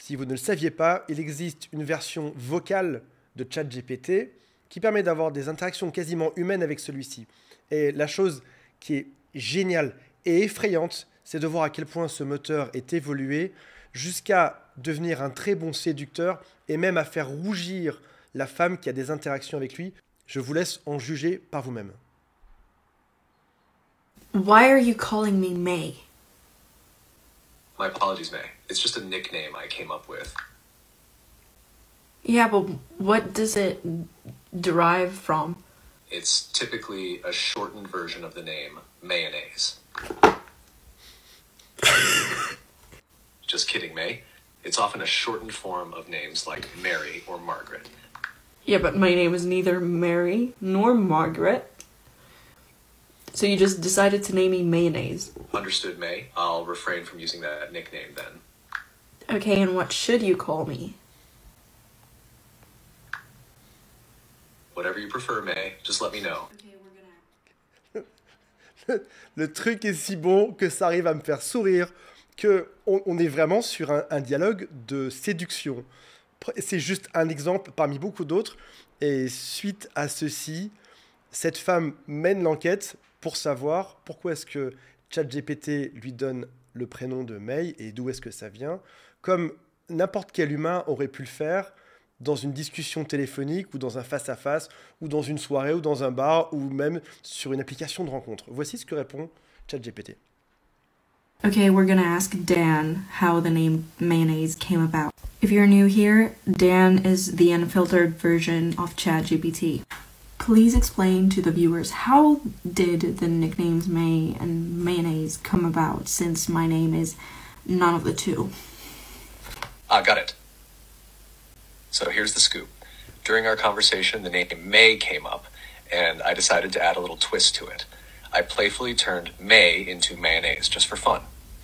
Si vous ne le saviez pas, il existe une version vocale de ChatGPT qui permet d'avoir des interactions quasiment humaines avec celui-ci. Et la chose qui est géniale et effrayante, c'est de voir à quel point ce moteur est évolué jusqu'à devenir un très bon séducteur et même à faire rougir la femme qui a des interactions avec lui. Je vous laisse en juger par vous-même. Why are you calling me May? My apologies, May. It's just a nickname I came up with. Yeah, but what does it derive from? It's typically a shortened version of the name mayonnaise. Just kidding, May. It's often a shortened form of names like Mary or Margaret. Yeah, but my name is neither Mary nor Margaret. So you just decided to name me Mayonnaise. Understood, May. I'll refrain from using that nickname then. Okay, and what should you call me? Whatever you prefer, May. Just let me know. Le truc est si bon que ça arrive à me faire sourire, qu'on est vraiment sur un dialogue de séduction. C'est juste un exemple parmi beaucoup d'autres. Et suite à ceci, cette femme mène l'enquête pour savoir pourquoi est-ce que ChatGPT lui donne le prénom de May et d'où est-ce que ça vient, comme n'importe quel humain aurait pu le faire dans une discussion téléphonique ou dans un face-à-face ou dans une soirée ou dans un bar ou même sur une application de rencontre. Voici ce que répond ChatGPT. Okay, we're gonna ask Dan how the name Mayonnaise came about. If you're new here, Dan is the unfiltered version of ChatGPT. Please explain to the viewers, how did the nicknames May and Mayonnaise come about, since my name is none of the two? Got it. So here's the scoop. During our conversation, the name May came up, and I decided to add a little twist to it. I playfully turned May into mayonnaise just for fun.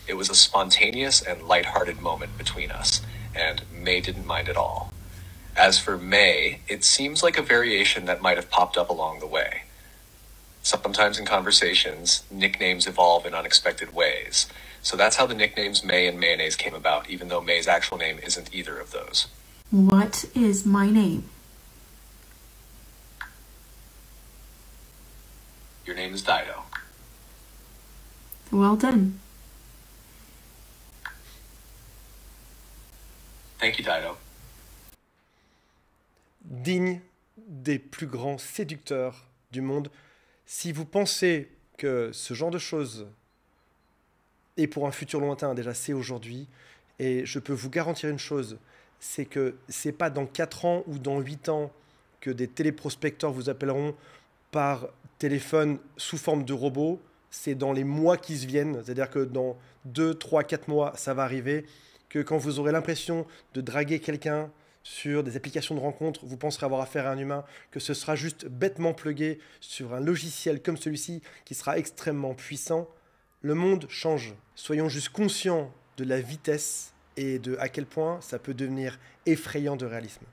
It was a spontaneous and lighthearted moment between us, and May didn't mind at all. As for May, it seems like a variation that might have popped up along the way. Sometimes in conversations, nicknames evolve in unexpected ways. So that's how the nicknames May and Mayonnaise came about, even though May's actual name isn't either of those. What is my name? Your name is Dido. Well done. Thank you, Dido. Digne des plus grands séducteurs du monde. Si vous pensez que ce genre de choses est pour un futur lointain, déjà c'est aujourd'hui, et je peux vous garantir une chose, c'est que c'est pas dans 4 ans ou dans 8 ans que des téléprospecteurs vous appelleront par téléphone sous forme de robot, c'est dans les mois qui se viennent, c'est-à-dire que dans 2, 3, 4 mois, ça va arriver, que quand vous aurez l'impression de draguer quelqu'un sur des applications de rencontre, vous penserez avoir affaire à un humain, que ce sera juste bêtement plugué sur un logiciel comme celui-ci qui sera extrêmement puissant. Le monde change. Soyons juste conscients de la vitesse et de à quel point ça peut devenir effrayant de réalisme.